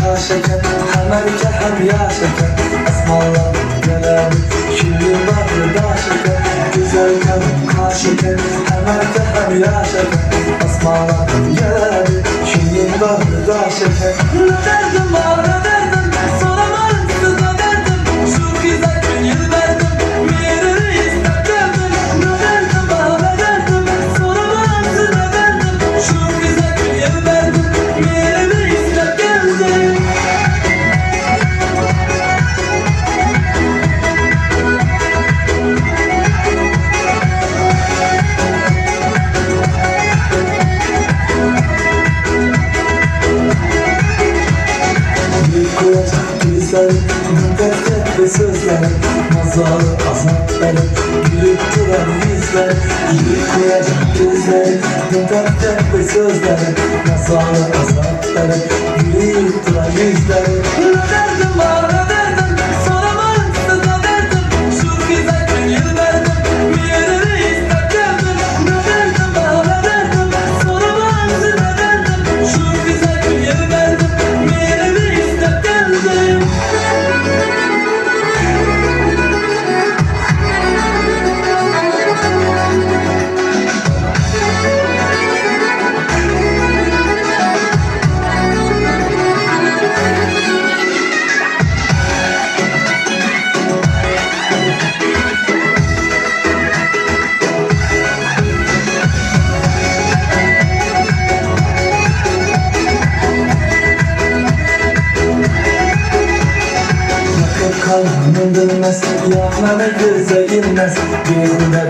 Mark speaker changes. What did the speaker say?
Speaker 1: kaşeken, hem erkek hem yaşaken, esmalar gelebi, şirin baklı daşeken, güzelken kaşeken, hem erkek hem yaşaken, esmalar gelebi, şirin baklı daşeken. Ne derdim var ne derdim, soramadım size derdim, şu güzel gün yıl verdim, mirror'ı istek geldim. Ne derdim var ne derdim, soramadım size derdim, şu güzel gün yıl verdim, mirror'ı istek geldim. Yıkılacak güzel, müpteset ve sözler, mazalı azapları, gülüp duran yüzler. Yıkılacak güzel, müpteset ve sözler, mazalı azapları, gülüp duran yüzler. Ne derdim var ne derdim, soramadım size derdim, şu güzel gün yıl verdim, mirror'ı istek geldim. Ne derdim var ne derdim, soramadım size derdim, şu güzel gün yıl verdim, mirror'ı istek geldim. Kalbim dönmez, yanlara göze girmez, bir huda